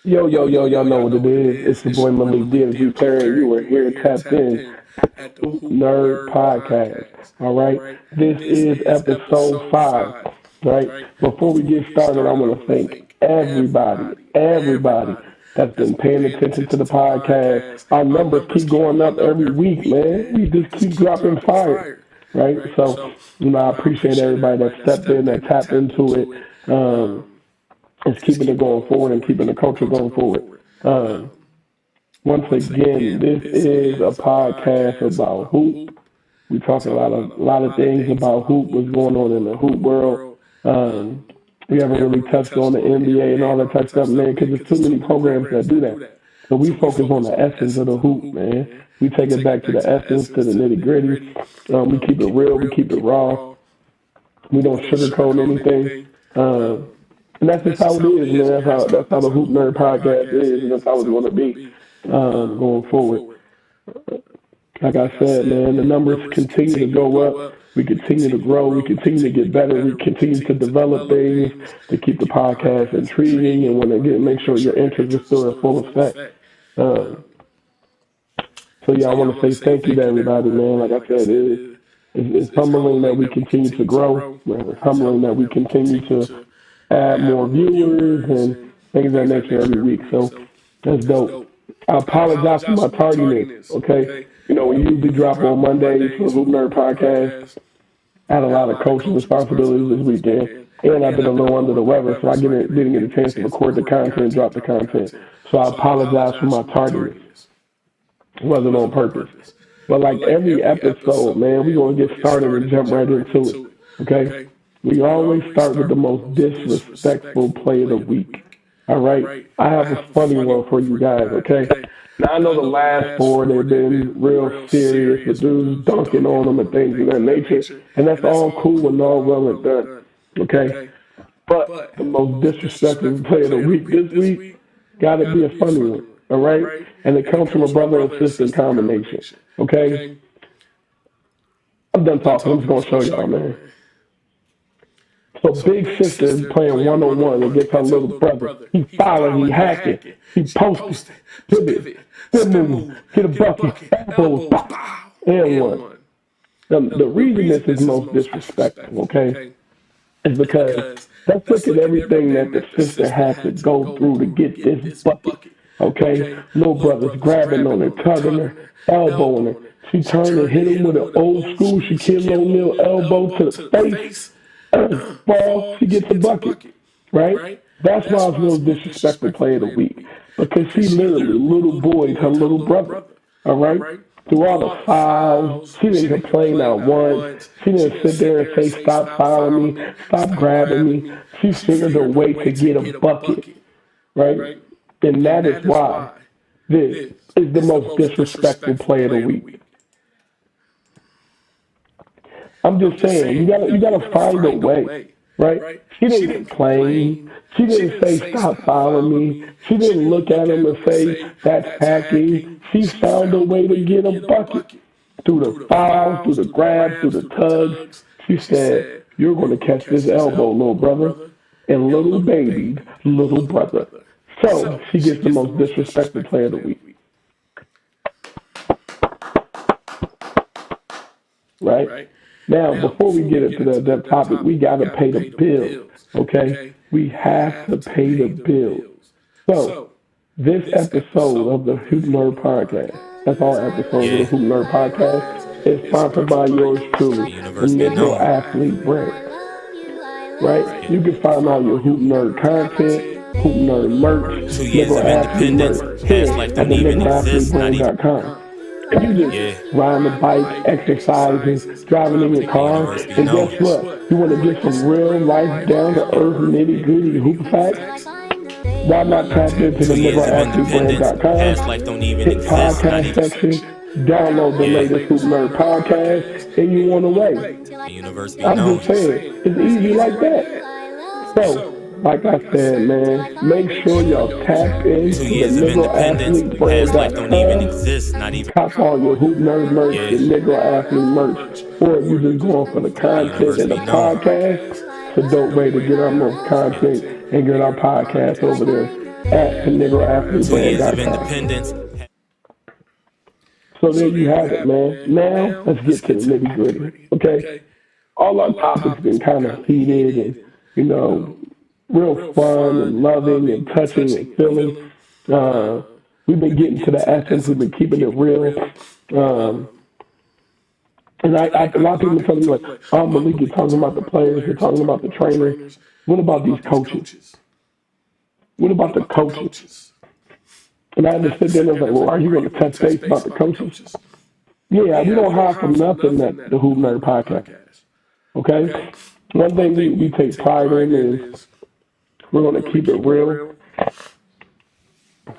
Y'all know what it is. It's your boy Malik DMG Perry, and you are here tapped in at the Hoop Nerd Podcast. All right. This is episode 5. Right. Before we get started, I want to thank everybody that's been paying attention to the podcast. Our numbers keep going up every week, man. We just keep dropping fire. Right. So, I appreciate everybody that stepped in, that tapped into it. It's keeping it going forward and keeping the culture going forward. Um, Once again, this is a podcast about hoop. We talk a lot of things about hoop, what's going on in the hoop world. Um, we haven't really touched on the NBA and all that type of stuff, man, because there's too many programs that do that. So we focus on the essence of the hoop, man. We take it back to the essence, to the nitty gritty. We keep it real, we keep it raw. We don't sugarcoat anything. Um, and that's just how it is, man. That's how the Hoop Nerd Podcast is, and that's how it's going to be going forward. Like I said, man, the numbers continue to go up. We continue to grow. We continue to get better. We continue to develop things to keep the podcast intriguing and want to make sure your interest is still in full effect. Uh, so yeah, I want to say thank you to everybody, man. Like I said, it's humbling that we continue to grow. It's humbling that we continue to add more viewers and things of that nature every week. So that's dope. I apologize for my tardiness, okay? We usually drop on Mondays for the Hoop Nerd Podcast. I had a lot of coaching responsibilities this weekend, and I've been a little under the weather, so I didn't get a chance to record the content and drop the content. So I apologize for my tardiness. It wasn't on purpose. But like every episode, man, we're going to get started and jump right into it, okay? We always start with the most disrespectful play of the week. All right? I have a funny one for you guys, okay? Now, I know the last four, they've been real serious with dudes dunking on them and things of that nature. And that's all cool and all well and done, okay? But the most disrespectful play of the week this week got to be a funny one, all right? And it comes from a brother and sister combination, okay? I'm done talking. I'm just going to show y'all, man. So Big Sister is playing one-on-one against her little brother. He fouling, he hacking, he posting, pivot, spin move, hit a bucket, elbows, pow, and one. The reason this is most disrespectful, okay, is because let's look at everything that the sister had to go through to get this bucket, okay? Little brother's grabbing on her, tugging her, elbowing her. She turned and hit him with an old school Shaquille O'Neal elbow to the face. Well, she gets a bucket, right? That's why it's most disrespectful play of the week. Because she literally little boyed her little brother, all right? Through all the fouls, she didn't complain not once. She didn't sit there and say, stop fouling me, stop grabbing me. She figured a way to get a bucket, right? And that is why this is the most disrespectful play of the week. I'm just saying, you gotta find a way, right? She didn't complain. She didn't say stop following me. She didn't look at him and say that's hacking. She found a way to get a bucket through the foul, through the grab, through the tugs. She said, "You're going to catch this elbow, little brother, and little baby, little brother." So she gets the most disrespected play of the week, right? Now, before we get into that topic, we got to pay the bills, okay? We have to pay the bills. So, this episode of the Hoop Nerd Podcast, that's all episodes of the Hoop Nerd Podcast, is sponsored by yours truly, the Negro Athlete brand, right? You can find all your Hoop Nerd content, Hoop Nerd merch, Negro Athlete merch here at the NegroAthleteBrand.com. You just riding the bike, exercising, driving in your car, and guess what? You want to get some real life, down to earth, nitty gritty hoop facts? Why not tap into the NegroAthleteBrand.com, hit podcast section, download the latest Hoop Nerd podcast, and you on the way. I'm just saying, it's easy like that. So, like I said, man, make sure y'all tap into the NegroAthleteBrand.com. Cop all your Hoop Nerd merch, the Negro Athlete merch, or if you're just going for the content and the podcast, it's a dope way to get our most content and get our podcast over there. at 2 years of PenegraAthlete.com. independence. So there you have it, man. Now let's get to the nitty gritty. Okay, all our topics been kind of heated and you know real fun and loving and touching and feeling. Uh, we've been getting to the essence. We've been keeping it real. Um, and a lot of people tell me like, "Oh, Malik, you're talking about the players. You're talking about the trainers. What about these coaches? What about the coaches?" And I had to sit there and I was like, "Well, are you going to touch base about the coaches?" Yeah, we don't hide from nothing at the Hoop Nerd Podcast. Okay? One thing we take pride in is we're going to keep it real.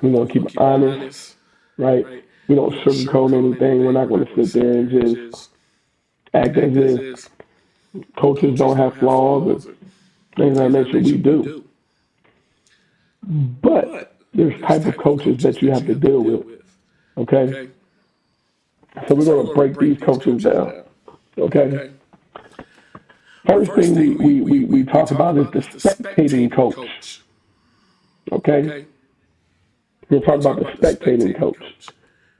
We're going to keep it honest, right? We don't sugarcoat anything. We're not going to sit there and just act as if coaches don't have flaws or things of that nature. We do. But there's type of coaches that you have to deal with, okay? So we're going to break these coaches down, okay? First thing we talk about is the spectating coach, okay? We're talking about the spectating coach.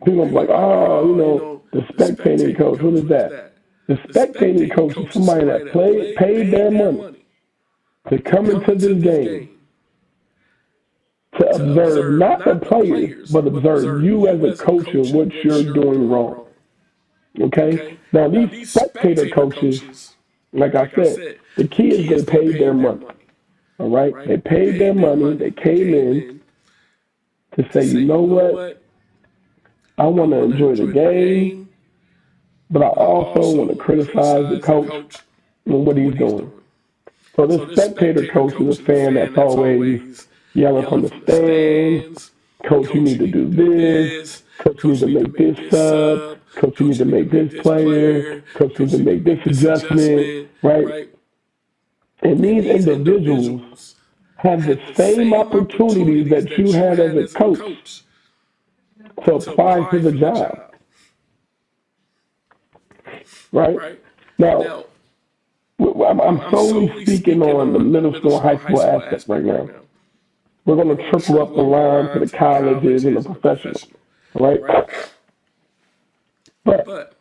People are like, oh, the spectating coach, what is that? The spectating coach is somebody that paid their money to come into this game to observe not the players, but observe you as a coach and what you're doing wrong. Okay? Now, these spectator coaches, like I said, the key is they paid their money. All right? They paid their money. They came in to say, you know what? I want to enjoy the game, but I also want to criticize the coach and what he's doing. So this spectator coach is a fan that's always yelling from the stands, "Coach, you need to do this. Coach, you need to make this sub. Coach, you need to make this player. Coach, you need to make this adjustment," right? And these individuals have the same opportunities that you had as a coach to apply for the job, right? Now, I'm solely speaking on the middle school, high school aspect right now. We're going to trickle up the line to the colleges and the professionals, right? But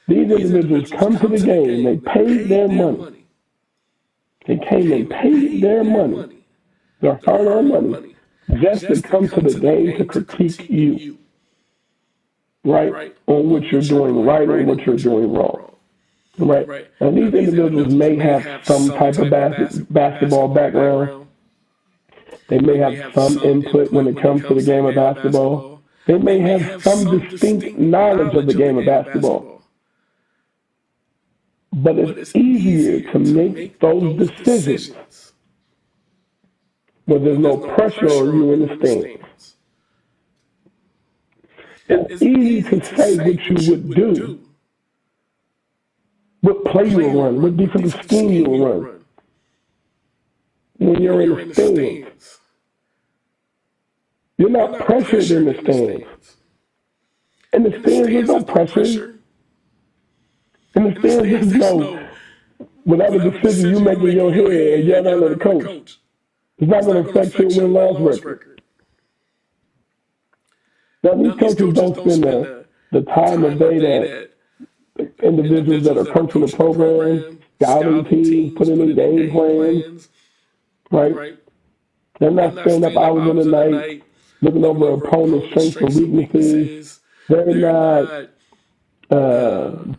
these individuals come to the game, they paid their money. They came and paid their money, their hard-earned money, just to come to the game to critique you, right, on what you're doing right and what you're doing wrong. Right. And these individuals may have some type of basketball background. They may have some input when it comes to the game of basketball. They may have some distinct knowledge of the game of basketball. But it's easier to make those decisions where there's no pressure on you in the stands. It's easy to say what you would do. What play you will run, what defensive scheme you will run when you're in the stands. You're not pressured in the stands. In the stands, there's no pressure. In the stands, there's no, whatever decision you make in your head and yell out at the coach, it's not going to affect your win-loss record. Now, these coaches don't spend the time of day that individuals that are coaching the program, scouting teams, putting in game plans, right? They're not staying up hours in the night, looking over opponents' strengths and weaknesses. They're not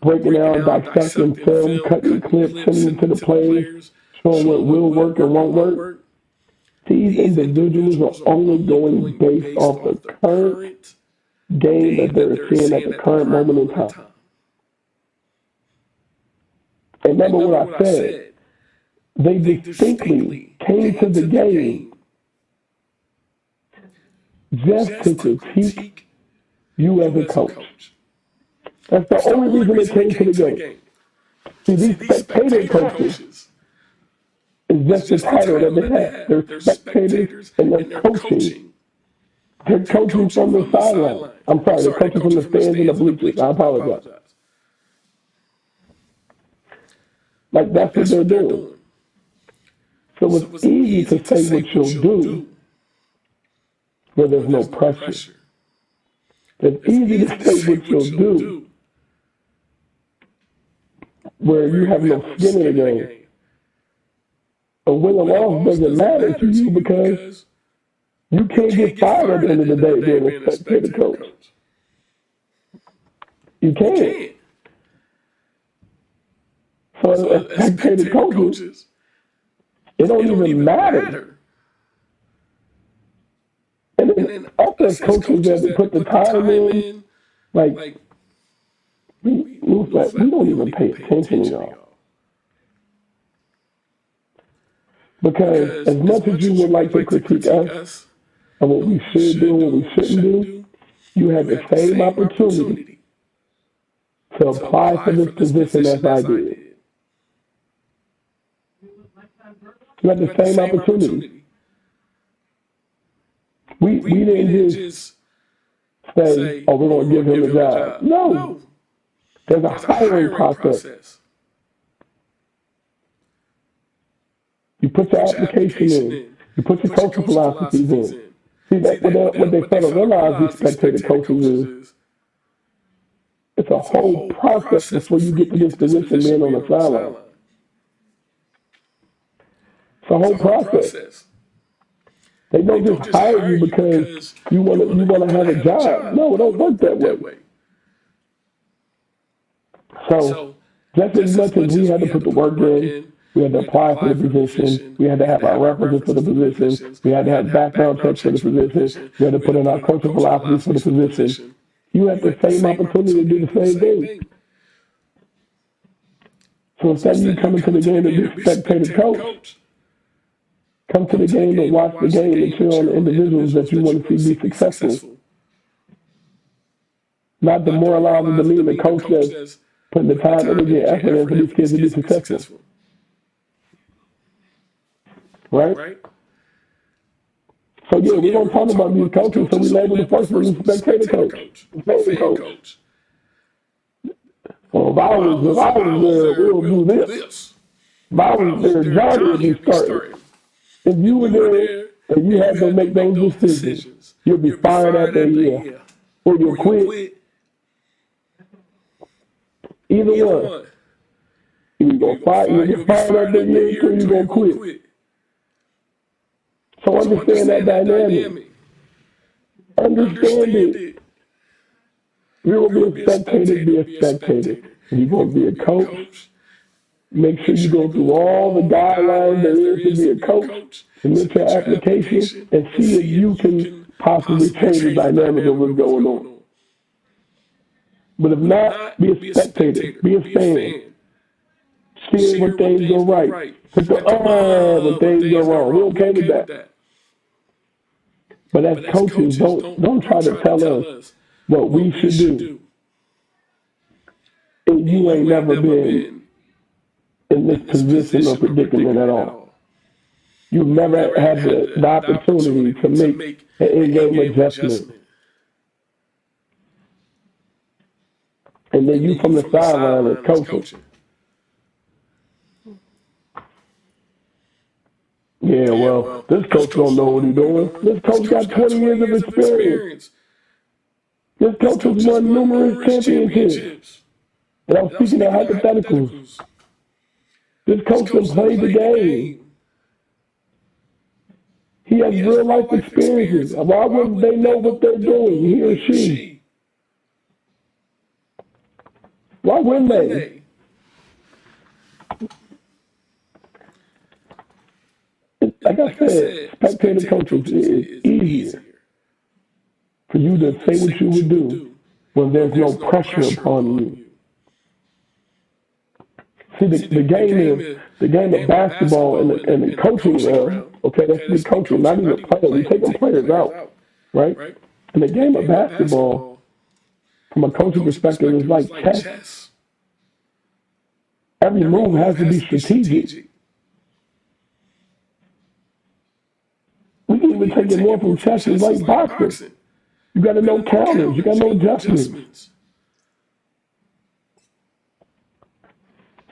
breaking down, dissecting film, cutting clips, sending them to the players, showing what will work and won't work. These individuals are only going based off the current game that they're seeing at the current moment in time. And remember what I said. They distinctly came to the game just to critique you as a coach. That's the only reason they came to the game. See, these spectator coaches is just the title that they have. They're spectators and they're coaching. They're coaching from the sideline. I'm sorry, they're coaching from the stands and the bleachers. I apologize. Like, that's what they're doing. So it's easy to say what you'll do, where there's no pressure. It's easy to say what you'll do where you have no skin in the game. A win or loss doesn't matter to you because you can't get fired at the end of the day being a spectator coach. You can't. So as spectator coaches, it don't even matter. And then us as coaches that put the time in, like, we don't even pay attention to y'all. Because as much as you would like to critique us and what we should do and what we shouldn't do, you have the same opportunity to apply for this position as I did. You have the same opportunity. We didn't just say, oh, we're going to give him a job. No. There's a hiring process. You put your application in. You put your coaching philosophies in. See, what they fail to realize, these spectator coaches, is it's a whole process before you get to this position being on the sideline. It's a whole process. They don't just hire you because you want to have a job. No, it don't work that way. So just as much as we had to put the work in, we had to apply for the position, we had to have our references for the position, we had to have background checks for the position, we had to put in our coaching philosophies for the position. You have the same opportunity to do the same thing. So instead of you coming to the game to be a spectator coach, come to the game and watch the game and cheer on the individuals that you want to see be successful. Not demoralize and demean the coach that's putting the time, energy, and effort in for these kids to be successful. Right? So yeah, we don't talk about these coaches, so we label the first one spectator coach. Spectator coach. Well, if I was there, we'll do this. If I was there, Johnny would be starting. If you were there and you had to make those decisions, you'll be fired after a year. Or you'll quit. Either one. You're going to fire, you'll get fired after a year, or you're going to quit. So understand that dynamic. Understand it. You're going to be a spectator. You're going to be a coach. Make sure you go through all the guidelines there is to be a coach, submit your application, and see if you can possibly change the dynamic of what's going on. But if not, be a spectator, be a fan. See when things go right. Hit the when things go wrong. We're okay with that. But as coaches, don't try to tell us what we should do. And you ain't never been in this position or predicament at all. You've never had the opportunity to make an in-game adjustment. And then you from the sideline as coaching. Yeah, well, this coach don't know what he's doing. This coach got 20 years of experience. This coach has won numerous championships. And I'm speaking of hypotheticals. This coach has played the game. He has real life experiences. Why wouldn't they know what they're doing, he or she? Why wouldn't they? Like I said, spectator coaching is easier for you to say what you would do when there's no pressure upon you. See, the game of basketball and the coaching realm, okay, that's the coaching, not even players. We taking players out, right? And the game of basketball, from a coaching perspective, is like chess. Every move has to be strategic. We can even take it more from chess. It's like boxing. You got to know counters. You got to know adjustments.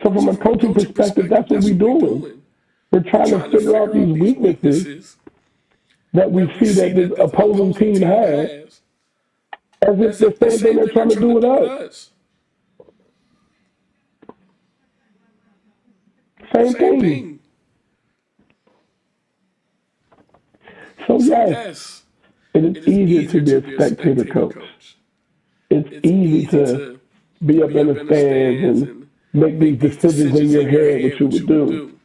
So from a coaching perspective, that's what we're doing. We're trying to figure out these weaknesses that we see that this opposing team has, as if the same thing they're trying to do with us. Same thing. So yes, it is easier to be a spectator coach. It's easy to be up in the stands and make these decisions in your head what you would do.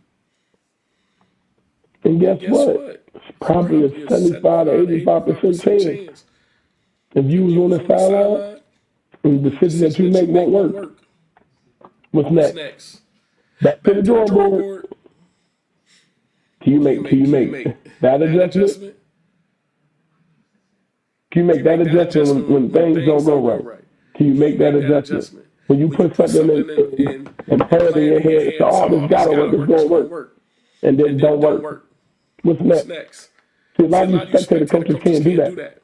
And guess what? It's probably a 75 to 85% chance. If you was on the sideline, and the decision that you make won't work. What's next? Back to the drawing board. Can you make that adjustment? Can you make that adjustment when things don't go right? Can you make that adjustment? When you put something in head in your head, so, oh, this gotta work, it's gonna work. And then don't work. What's next? See, a lot of you spectator coaches can't do that.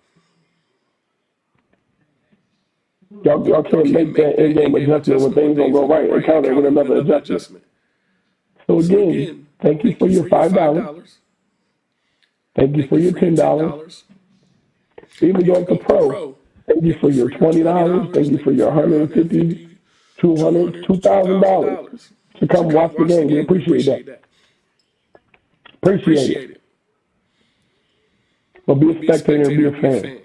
Y'all can't make that in-game adjustment when things don't go right and counter with another adjustment. So again, thank you for your $5. Thank you for your $10. Even going to pro, thank you for your $20. Thank you for your $150, $200, $2,000 to come watch the game. We appreciate that. Appreciate it. But be a spectator and be a fan.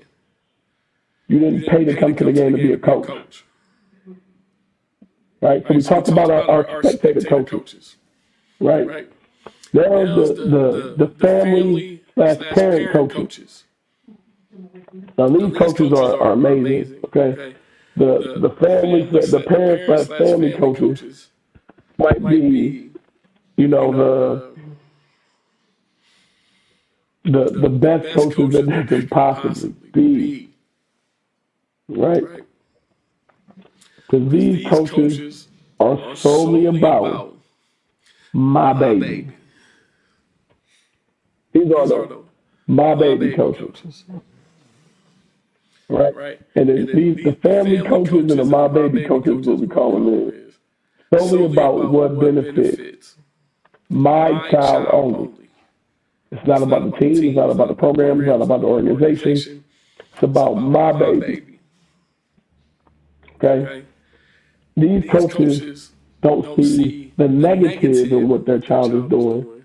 You didn't pay to come to the game to be a coach. Right? So we talked about our spectator coaches. Right? There's the family/parent coaches. Now these coaches are amazing. Okay? The families, the parent/family coaches might be, you know, the best coaches that they can possibly be. Right? Because these coaches are solely about my baby. These are the my baby coaches. Right? And the family coaches and the my baby coaches, what we call them, is solely about what benefits my child only. It's not about the team, it's not about the program, it's not about the organization. It's about my baby. Okay? These coaches don't see the negative in what their child is doing.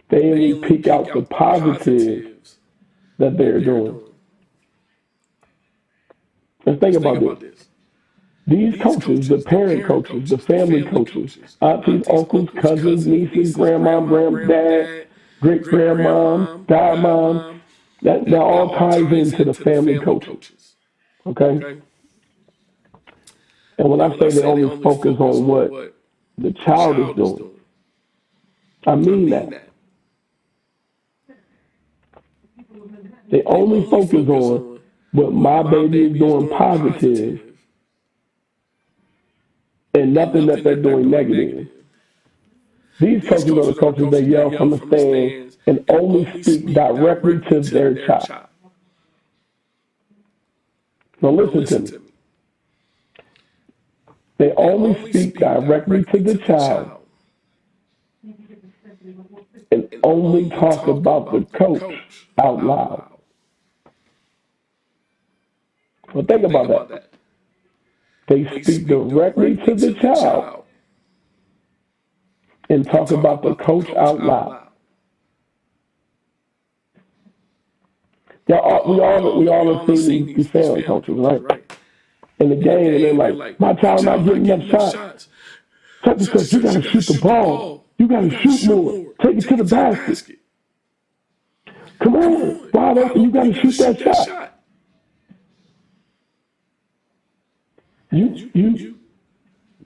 They only pick out the positives that they're doing. Let's think about this. These coaches, the parent coaches, the family coaches, aunties, uncles, cousins, nieces, grandma, granddad, great-grandma, godmom, that all ties into the family coaches. Okay? And when I say they only focus on what the child is doing, I mean that. They only focus on what my baby is doing positive and nothing that they're doing negative. These coaches are the coaches that yell from the stands and only speak directly to their child. Now listen to me. They only speak directly to the child and only talk about the coach out loud. Well, think about that. They speak directly to the child and talk about the coach out loud. Now, we all have seen these family coaches, right? In the game, and they're like, my child not getting enough shots. Such and such, you gotta shoot the ball. You gotta shoot more. Take it to the basket. Come on, wide open, you gotta shoot that shot. You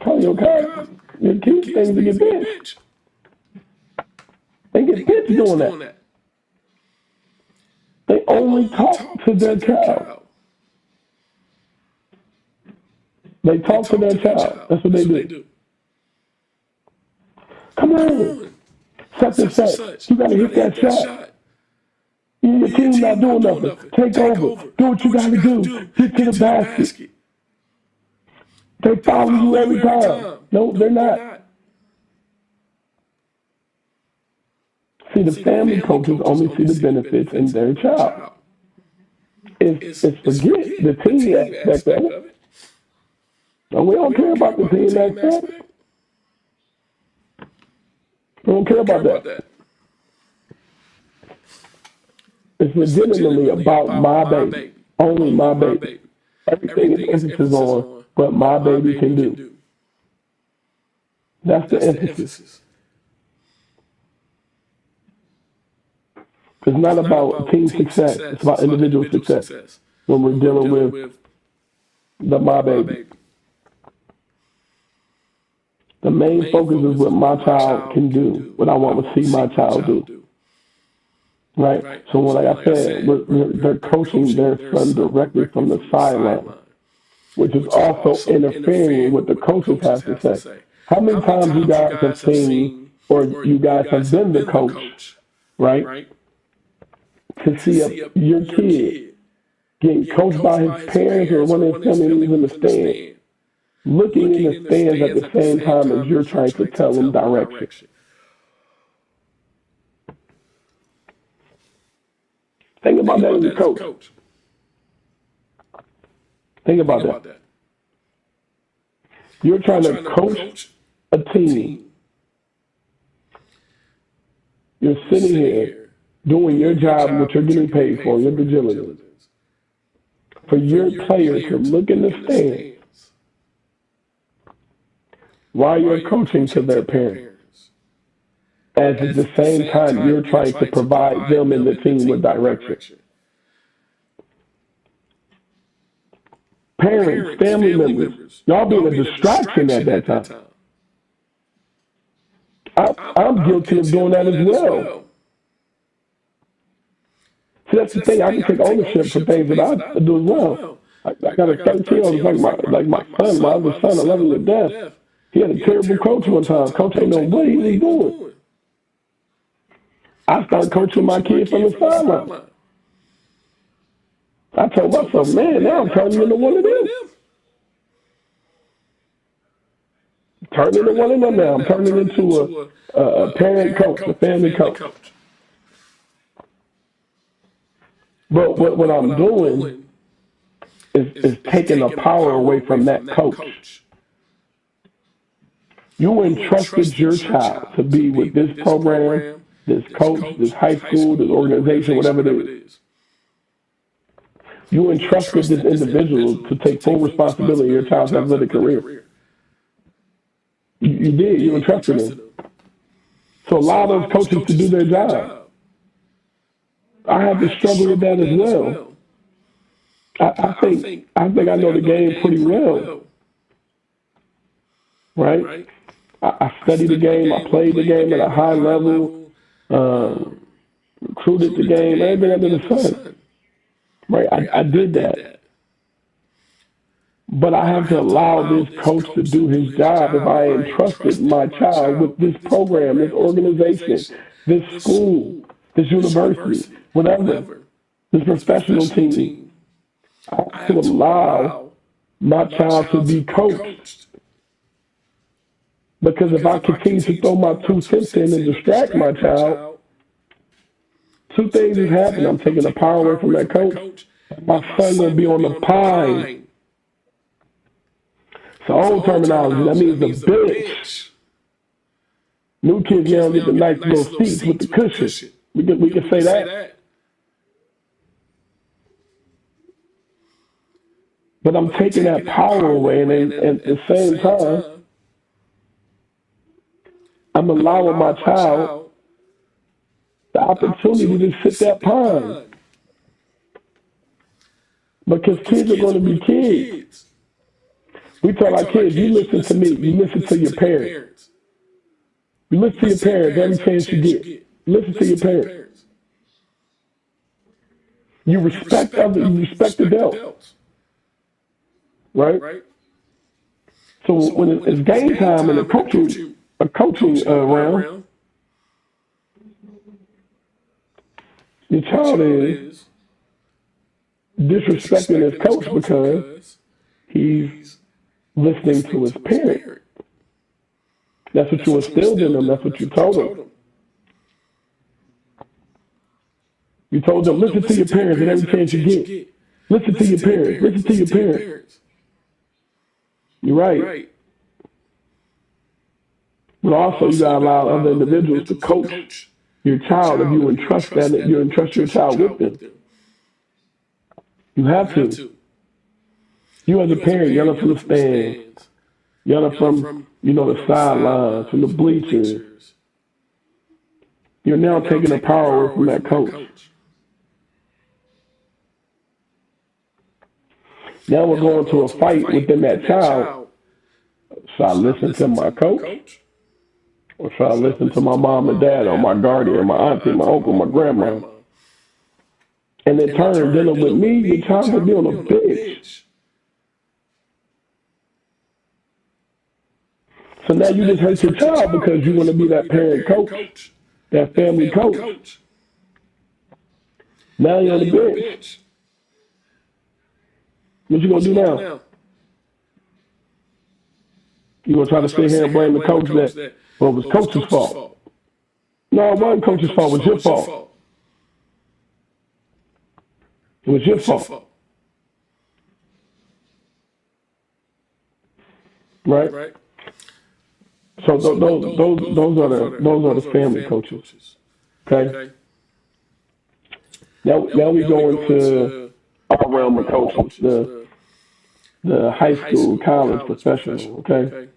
call your guys, your kids things to get benched. They get benched doing that. They only talk to their child. They talk to their child. That's what they do. Come on. Such and such. You got to hit that shot. Your team's not doing nothing. Take over. Do what you got to do. Get to the basket. They follow you every time. No, they're not. See, the family coaches only see the benefits in their child. It's forget the team aspect of it. And we don't care about the team aspect. We don't care about that. It's legitimately about my baby. Only my baby. Everything is emphasis on what my baby can do. That's the emphasis. It's not about team success. It's about individual success when we're dealing with my baby. The main focus is what my child can do, what I want to see my child do. Right? So when, like I said, they're coaching their son directly from the sideline, which is also interfering with what the coaches have to say. How many times you guys have seen, or you guys have been the coach, right? To see your kid getting coached by his parents or one of his family members in the stand, looking in the stands at the same time as you're trying to tell them direction. Think about that as a coach. Think about that. You're trying to coach a team. You're sitting here doing your job, what you're getting paid for, your due diligence. For your players to look in the stands while you're coaching to their parents, as at the same time you're trying to provide them and the team with direction. Parents, family members, y'all being a distraction at that time. I'm guilty of doing that as well. See, that's the thing. I can take ownership for things that I do as well. I got a 13-year-old, like my son, my other son, 11 to death. He had a terrible coach one time. Coach ain't know what he was doing. I started coaching my kid from the sideline. I told myself, man, now I'm turning into one of them. Turning into one of them now. I'm turning into a parent coach, a family coach. But what I'm doing is taking the power away from that coach. You entrusted your child to be with this program, this coach, this high school, this organization, whatever it is. You entrusted this individual to take full responsibility of your child's athletic career. You did. You entrusted him. So allow those coaches to do their job. I had to struggle with that as well. I think I know the game pretty well. Right? I studied the game. I played the game at a high level. Recruited the game. Everything under the sun. Right? I did that. But I have to allow this coach to do his job if I entrusted my child with this program, this organization, this school, this university, whatever, this professional team. I have to allow my child to be coached. Because if I continue to throw my 2 cents in and distract my child, 2 things has happened. I'm taking the power away from that coach. My son going to be on the pine. So old terminology, that means the bench. New kids now get the nice little seats with the cushion. We can say that. But I'm taking that power away, and at the same time, I'm allowing my child the opportunity to sit that pine. Because kids are going to be kids. We tell our kids, you listen to me, you listen to your parents. You listen to your parents every chance you get. Listen to your parents. You respect others, you respect adults. Right? So when it's game time and a coaching round, your child is disrespecting his coach because he's listening to his parent. That's what you instilled in them. That's what you told them. You told them, listen to your parents at every chance you get. Listen to your parents. Listen to your parents. You're right. But also, you gotta allow other individuals to coach your child if you entrust your child with them. You have to. You as a parent, yelling from the stands, yelling from, the sidelines, from the bleachers. You're now taking the power away from that coach. Now we're going to a fight within that child. Should I listen to my coach? Or should I listen to my mom and dad or my guardian, or my auntie, my uncle, my grandma? And in turn, dealing with me, your child will be on a bitch. So now you just hurt your child because you want to be that parent coach, that family coach. Now you're on the bench. What you gonna do now? You gonna try to sit here and blame the coach that, well, it was coach's fault. No, it wasn't coach's fault. It was your fault. It was your fault. Right? So those are the family coaches. Okay. Now we go into our realm of coaches, the high school, college, professional. Okay.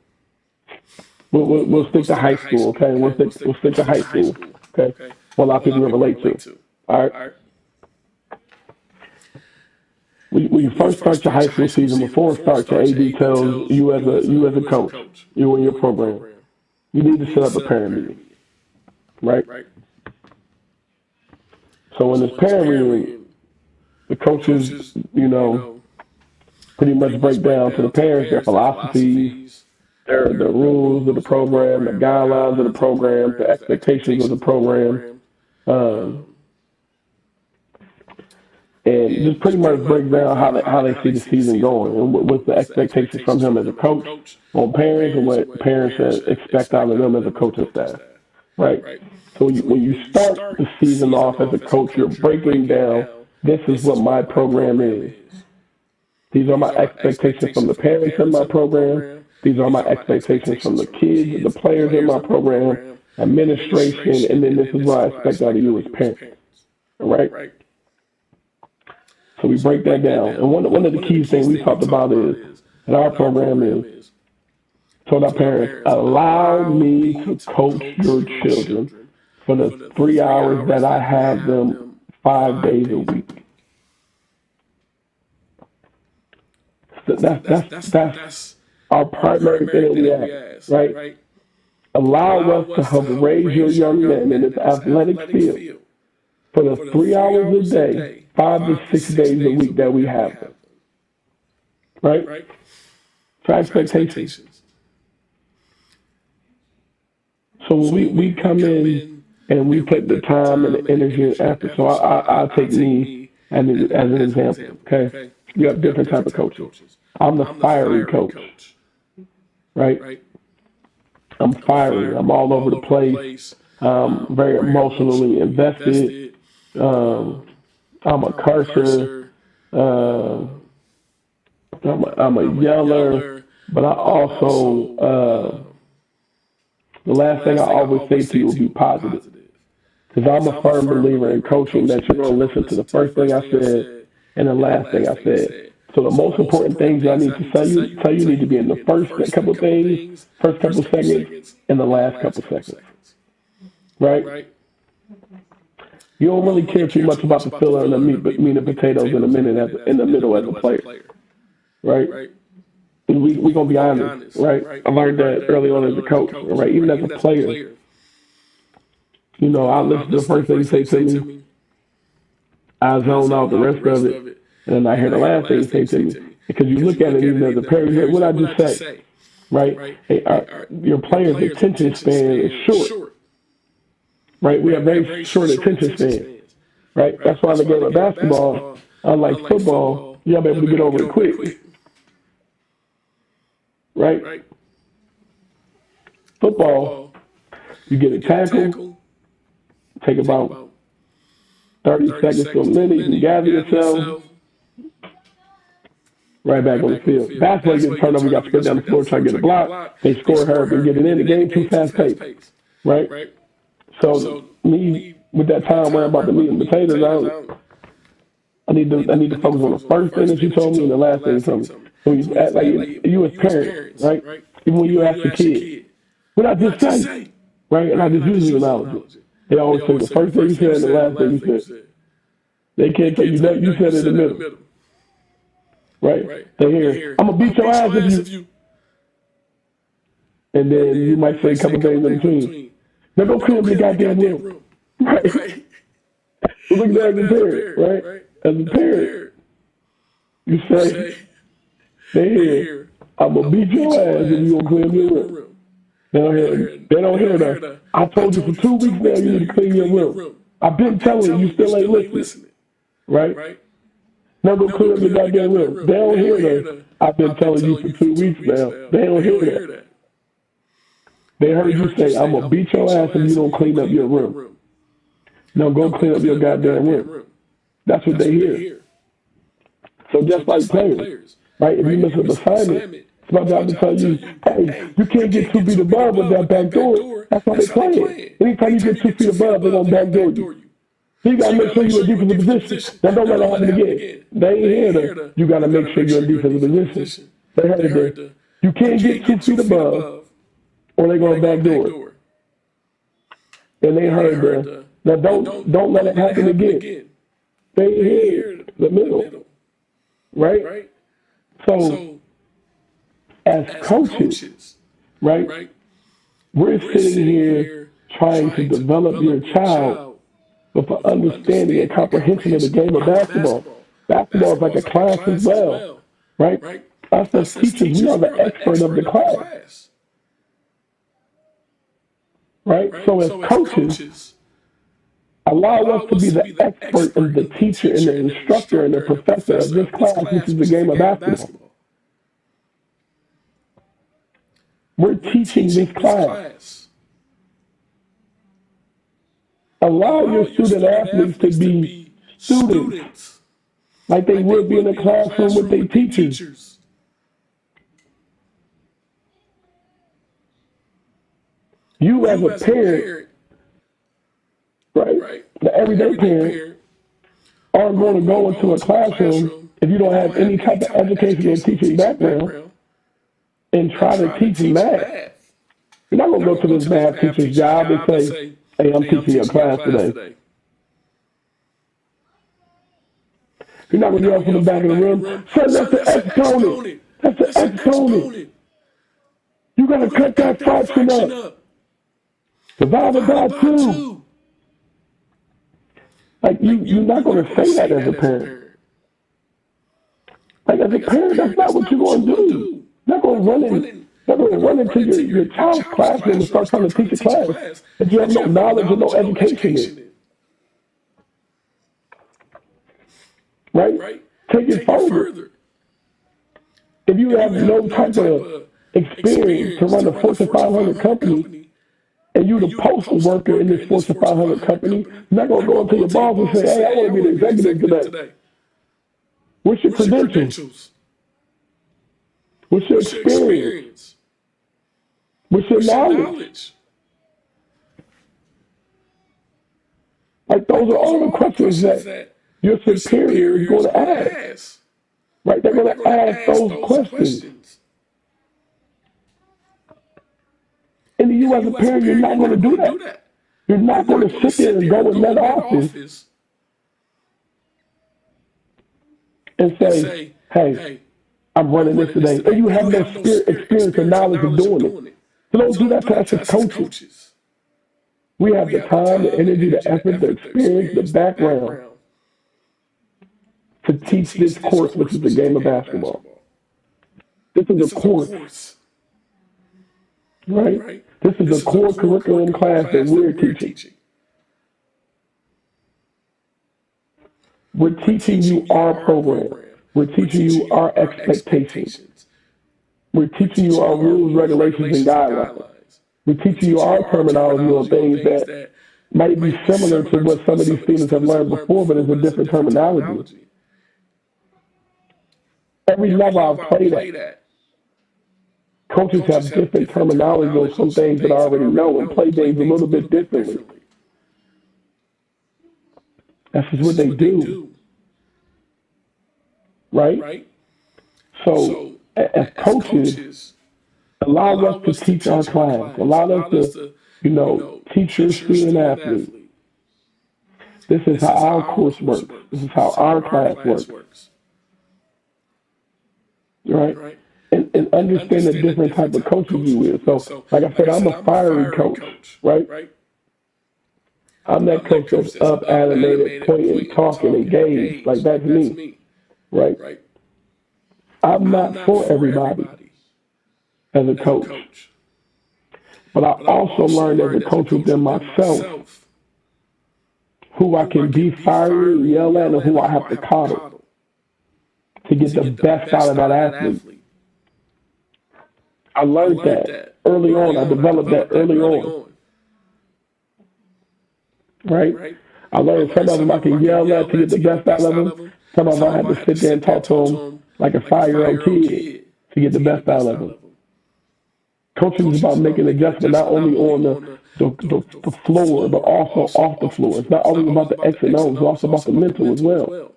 We'll stick to high school. Okay. We'll stick to high school. Okay. What a lot of people can relate to. All right. When you first start your high school season, before it starts, your AD tells you as a coach, you and your program, you need to set up a parent meeting, right? So in this parent meeting, the coaches, pretty much break down to the parents their philosophies, the rules of the program, the guidelines of the program, the expectations of the program, and just pretty much break down how they see the season going and what's the expectations from him as a coach on parents and what parents expect out of them as a coaching staff, right? So when you start the season off as a coach, you're breaking down, this is what my program is. These are my expectations from the parents in my program. These are my expectations from the kids, the players in my program, administration, and then this is what I expect out of you as parents, all right? So we break that down. And one of the key things we talked about is, in our program is, told our parents, allow me to coach your children for the 3 hours that I have them 5 days a week. So that's our primary thing that we ask, right? Allow us to help raise your young men in this athletic field for the 3 hours a day, 5 to 6 days a week that we have them. Right? For expectations. So when we come in and we put the time and the energy and effort, so I'll take me as an example, okay? You have different type of coaches. I'm the fiery coach, right? I'm fiery. I'm all over the place. Very emotionally invested. I'm a cursor. I'm a yeller. But I also, the last thing I always say to you will be positive. Because I'm a firm believer in coaching that you're going to listen to the first thing I said and the last thing I said. So the most important things I need to tell you need to be in the first couple things, first couple seconds, and the last couple seconds. Right? You don't really care too much about the filler and the meat and potatoes in the middle as a player. Right? We're going to be honest, right? I learned that early on as a coach, right? Even as a player. I listen to the first thing you say to me, I zone out the rest of it, and then I hear the last thing you say to me. Because you look at it even as a parent, you hear what I just say, right? Your player's attention span is short, right? We have very short attention spans, right? That's why in the game of basketball, unlike football, you'll be able to get over it quick, right? Football, you get a tackle, take about 30 seconds to a minute. You can gather yourself. Right back on the field. Basketball, you get a turnover, you got to sprint down the floor, try to get a block. They score, hurry up and get it in. The game too fast paced. Right? So me, with that time worrying about the meat and potatoes, I need to focus on the first thing that you told me and the last thing you told me. So you act like you as parents, right? Even when you ask the kid, what I just say, right? And I just use the analogy. They always say the first thing you said and the last thing you said. They can't tell you that you said it in the middle. Right? They hear, I'm going to beat your ass if you. And then you might say a couple things in between. Now go clean up your goddamn room. Right? Look at that as a parent, right? As a parent, you say, they hear, I'm going to beat your ass if you don't clean up your room. They don't hear that. I told you for 2 weeks now you need to clean your room. I've been telling you, you still ain't listening. Right? Now go clean up your goddamn room. They don't hear that. I've been telling you for 2 weeks now. They don't hear that. They heard you say, I'm going to beat your ass if you don't clean up your room. Now go clean up your goddamn room. That's what they hear. So just like players, right? If you miss an assignment, it's my job to tell you, hey, you can't get 2 feet above with that back door. That's how they play it. Anytime you get 2 feet above, they're going to backdoor you. So you got to make sure you're in defensive position. Now don't let it happen again. They ain't hear that. You got to make sure you're in defensive position. They heard that. You can't get 2 feet above or they're going to backdoor. And they heard that. Now don't let it happen again. They hear the middle. Right? So as coaches, right, we're sitting here trying to develop your child with an understanding and comprehension of the game of basketball. Basketball is like a class as well, right? Us as teachers, we are the expert of the class, right? So as coaches, allow us to be the expert and the teacher and the instructor and the professor of this class, which is the game of basketball. We're teaching this class. Allow your student athletes to be students like they would be in a classroom with their teachers. You as a parent, right, the everyday parent, aren't going to go into a classroom if you don't have any type of educational or teaching background and try to teach math. You're not going to go to this math teacher's job and say, hey, I'm teaching your class today. You're not going to yell from the back of the room, son, that's the exponent. That's the exponent. You got to cut that fraction up. Divide by 2. Like, you're not going to say that as a parent. Like, as a parent, that's not what you're going to do. You're not going to run into your child's classroom and start trying to teach a class if you have no knowledge or no education in it. Right? Take it further. If you have no type of experience to run a Fortune 500 company, and you're the postal worker in this Fortune 500 company, you're not going to go into your boss and say, hey, I want to be the executive today. What's your credentials? What's your experience? What's your knowledge? Like, those are all the questions that your superior is going to ask. Right? They're going to ask those questions. And you as a parent, you're not going to do that. You're not going to sit there and go in that office and say, hey, I'm running this today. And you have no experience or knowledge of doing it. So don't do that to us as coaches. We have the time, the energy, the effort, the experience, the background to teach this course, which is the game of basketball. This is a course. Right? This is a core curriculum class that we're teaching. We're teaching you our program. We're teaching you our expectations. We're teaching you our rules, regulations, and guidelines. We're teaching you our terminology on things that might be similar to what some of these students have learned before, but it's a different terminology. Every level I've played at, coaches have different terminology on some things that I already know and play things a little bit differently. That's just what they do, right? So, as coaches, allow us to teach our class, allow us to, teach your student athlete. This is how our course works. This is how our class works, right? And understand the different type of coaches you will. So, like I said, I'm a fiery coach, right? I'm that coach that's up, animated, pointing, talking, engaged. Like, that's me, right? I'm not for everybody as a coach. But I also learned as a coach within myself who I can be fiery, yell at, and who I have to coddle to get the best out of that athlete. I learned that early on. I developed that early on. Right? I learned some of them I can yell at to get the best out of them. Some of them I had to sit there and talk to them like a 5-year-old kid to get the best out of them. Coaching is about making adjustments not only on the floor, but also off the floor. It's not only about the X and O's, it's also about the mental as well.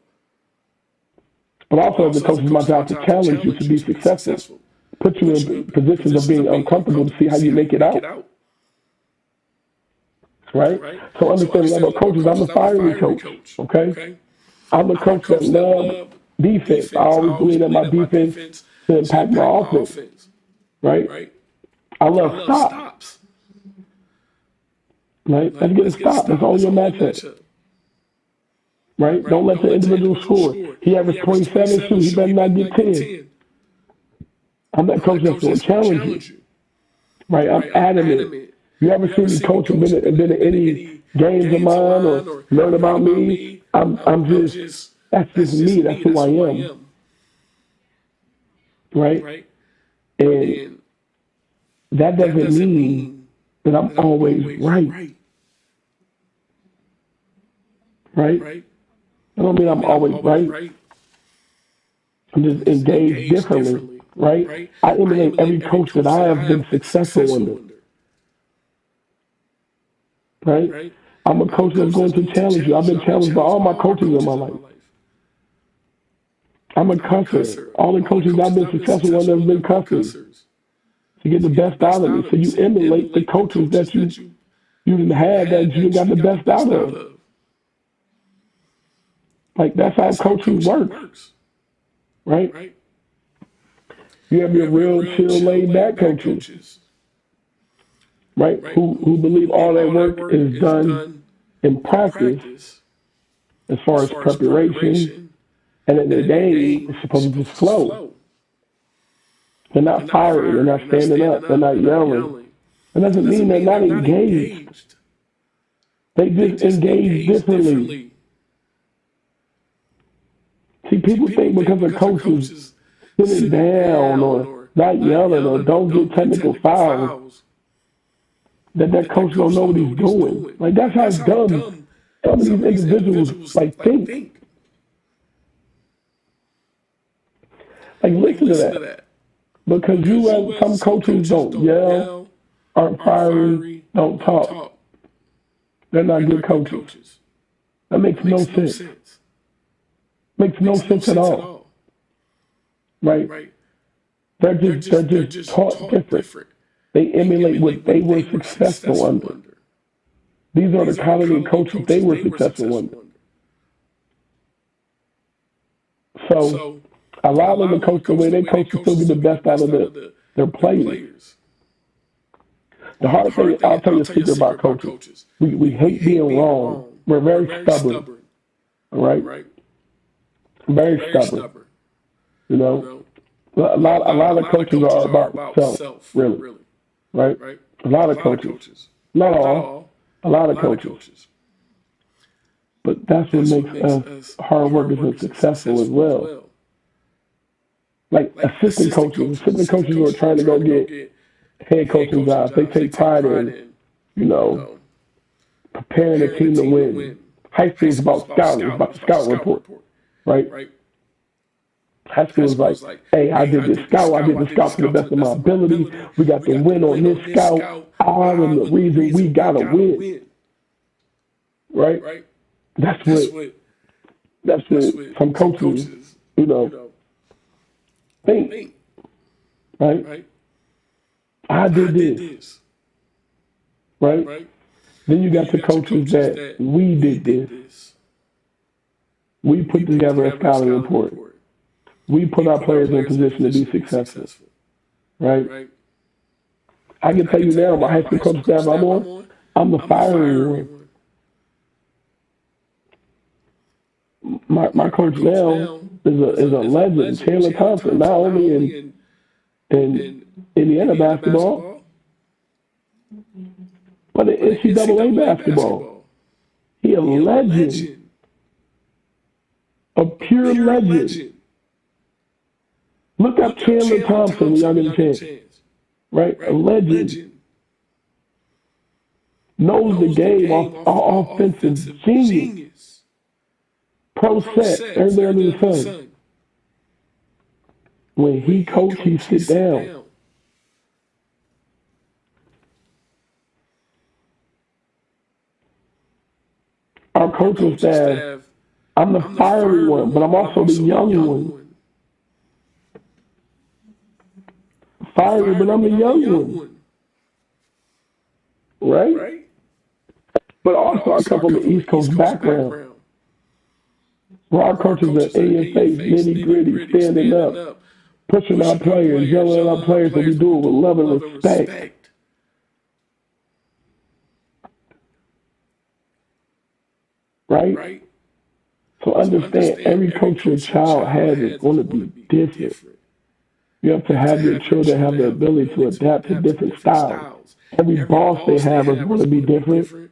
But also, as a coach, it's my job to challenge you to be successful, put you in positions of being uncomfortable to see how you make it out. Right? So understanding about coaches, I'm a fiery coach, okay? I'm a coach that loves defense. I always believe that my defense to impact my offense, right? I love stops. Right? Let's get a stop. That's all your matchup. Right? Don't let the individual score. He averaged 27, shoot, he better not get 10. I'm that coach that's going to challenge you. Right? I'm adamant. You ever seen me coach and been in any games of mine or learn about me? I'm just, that's just me. That's who I am. Right? And that doesn't mean that I'm always right. Right? I don't mean I'm always right. I'm just engaged differently, right? I emulate every coach that I have been successful under. Right? I'm a coach that's going to challenge you. I've been challenged by all my coaches in my life. I'm a cusser. All the coaches I've been successful under have been cussers to get the best out of me. So you emulate the coaches that you didn't have that you got the best out of. Like, that's how coaching works. Right? You have your real chill, laid back coaches. Right? Who believe all their work is done in practice as far as preparation, and in the game it's supposed to just flow. They're not fiery, they're not standing up, they're not yelling. It doesn't mean they're not engaged. They just engage differently. See, people think because a coach is sitting down or not yelling or don't get technical fouls, that coach don't know what he's doing. Like, that's how dumb some of these individuals think. Like, listen to that. Because you and some coaches don't yell, aren't fiery, don't talk. They're not good coaches. That makes no sense. Makes no sense at all. Right? They're just taught different. They emulate what they were successful under. These are the colony coaches they were successful under. So allow them to coach the way they coach to still get the best out of their players. The hard thing, I'll tell you a secret about coaches. We hate being wrong. We're very stubborn. All right? Very stubborn. You know? A lot of coaches are about self, really. Right? A lot of coaches. Not all. A lot of coaches. But that's what makes us hard workers and successful as well. Like assistant coaches who are trying to go get head coaching jobs, they take pride in, preparing a team to win. High school is about scouting. It's about the scout report, right? High school is like, hey, I did this scout. I did the scout to the best of my ability. We got the win on this scout. I am the reason we got to win, right? That's what some coaches, think, right? I did this, right? Then you got the coaches that we did this. We put together a scouting report. We put our players in position to be successful, right? I can tell you now, my high school coach staff I'm on, I'm the firing one. My coach now is a legend, Chandler Thompson, not only in Indiana basketball, but in NCAA basketball. He a legend, a pure legend. Look up Chandler Thompson when y'all get a chance, right? A legend. Knows the game off offensive genius. Pro set, everybody under the sun. When he coach, he sit down. Our coaching staff, I'm the fiery one, but I'm also the young one. Fiery, but I'm the young one. Right? But also I come from an East Coast background. Where our coaches are in your face, nitty gritty, standing up, pushing our players, yelling at our players, and we do it with love and respect. Right? So understand, every coach your child has is going to be different. You have to have your children have the ability to adapt to different styles. Every boss they have is going to be different.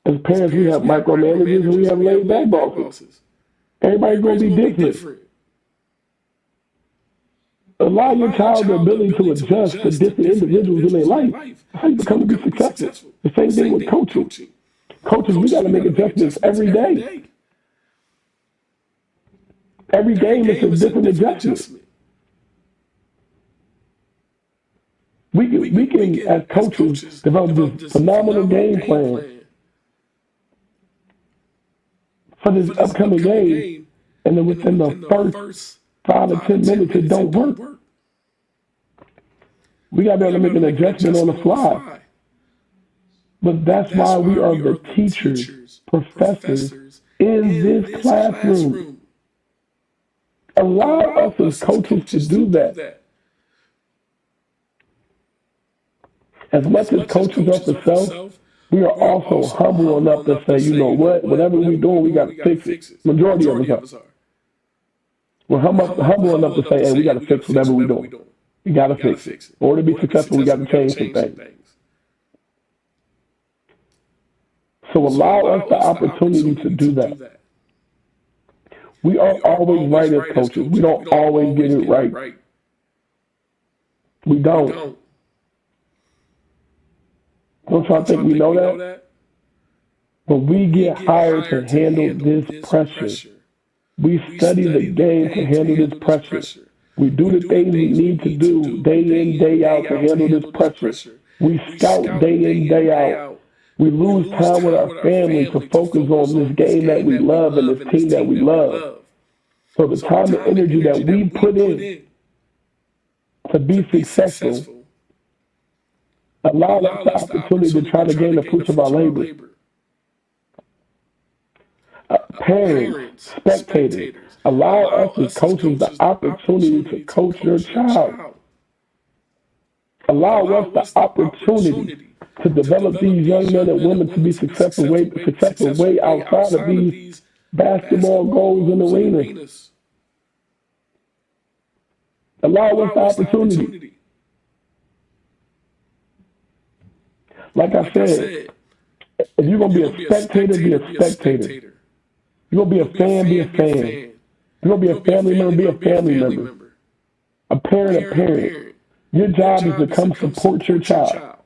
As parents, we have micromanagers and we have laid-back bosses. Everybody's going to be different. Allow your child the ability to adjust to different individuals in their life. That's how you become to be successful. The same thing with coaching. Coaches, we got to make adjustments every day. Every game is a different adjustment. We can, as coaches, develop this phenomenal game plan for this upcoming game, and then within the first 5 to 10 minutes, it don't work. We got to be able to make an adjustment on the fly. But that's why we are the teachers, professors in this classroom. Allow us as coaches to do that. As much as coaches are for self, we are also humble enough to say, you know what, whatever we're doing, we got to fix it. Majority of us are. We're humble enough to say, hey, we got to fix whatever we're doing. We got to fix it. In order to be successful, we got to change some things. So allow us the opportunity to do that. We aren't always right as coaches. We don't always get it right. We don't. Don't y'all think we know that? But we get hired to handle this pressure. We study the game to handle this pressure. We do the things we need to do day in, day out to handle this pressure. We scout day in, day out. We lose time with our family to focus on this game that we love and this team that we love. So the time and energy that we put in to be successful allow us the opportunity to try to gain the fruits of our labor. Parents, spectators, allow us as coaches the opportunity to coach your child. Allow us the opportunity to develop these young men and women to be successful way outside of these basketball goals and arenas. Allow us the opportunity. Like I said, if you're going to be a spectator, be a spectator. You're going to be a fan, be a fan. You're going to be a family member, be a family member. A parent, a parent. Your job is to come support your child.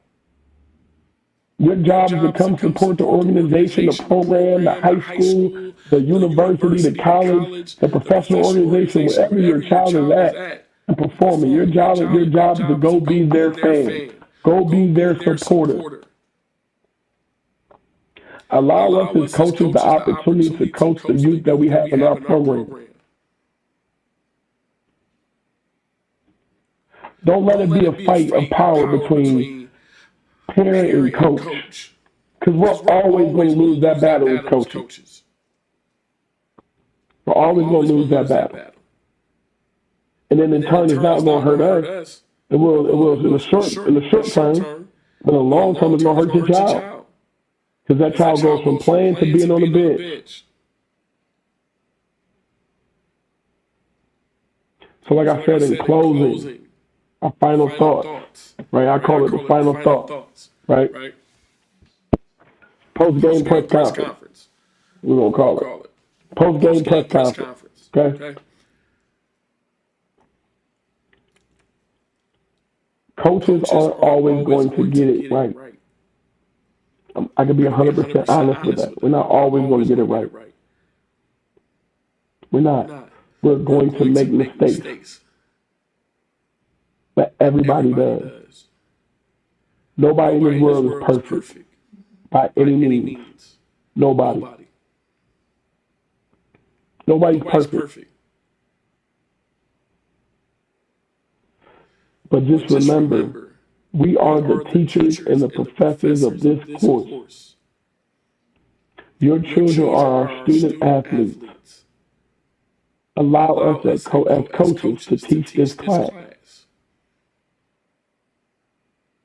Your job is to come support the organization, the program, the high school, the university, the college, the professional organization, wherever your child is at and performing. Your job is to go be their fan. Go be their supporter. Allow us as coaches the opportunity to coach the youth that we have in our program. Don't let it be a fight of power between parent and coach. Because we're always going to lose that battle as coaches. We're always going to lose that battle. And then in turn, it's not going to hurt us. It will in the short term, but in the long term, it's going to hurt your child. Because that child goes from playing to being on the bench. So like I said in closing, our final thoughts, right? I call it the final thoughts, right? Post-game press conference. We're going to call it. Post-game press conference, okay? Coaches aren't always going to get it right. I can be 100% honest with that. We're not always going to get it right. We're not. We're going to make mistakes. But everybody does. Nobody in this world is perfect by any means. Nobody. Nobody's perfect. But just remember, we are the teachers and the professors of this course. Your children are our student athletes. Allow us as coaches to teach this class.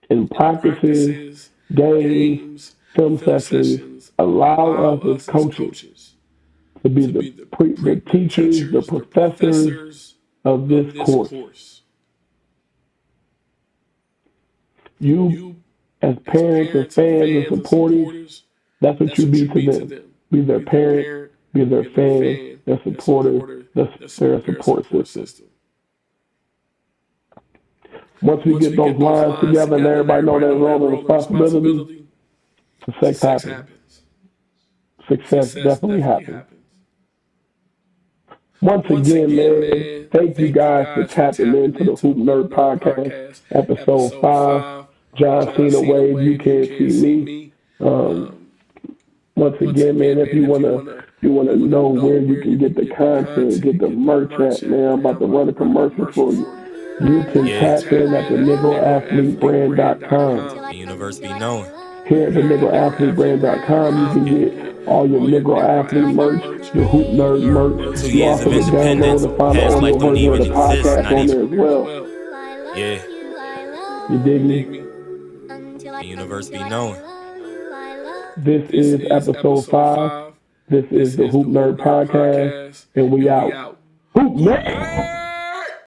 In practices, games, film sessions, allow us as coaches to be the teachers, the professors of this course. You, as parents, as fans, and supporters, that's what you be to them. Be their parent, be their fan, their supporter, their support system. Once we get those lines together and everybody know their role and responsibility, success happens. Success definitely happens. Once again, man, thank you guys for tapping into the Hoop Nerd Podcast, episode 5. John Cena Wave, you can't see me. Once again, man, if you wanna know where you can get the content, get the merch at, man, I'm about to run a commercial for you. You can tap in at thenegroathletebrand.com. The universe be known. Here at thenegroathletebrand.com, you can get all your Negro Athlete merch, your Hoop Nerd merch. 2 You years also of can download independence, and find the past audio life don't version of even the exist, podcast not on there even. as well. Yeah, You dig me? the universe be known. This is episode 5. This is the Hoop Nerd Podcast, and we out. Hoop Nerd!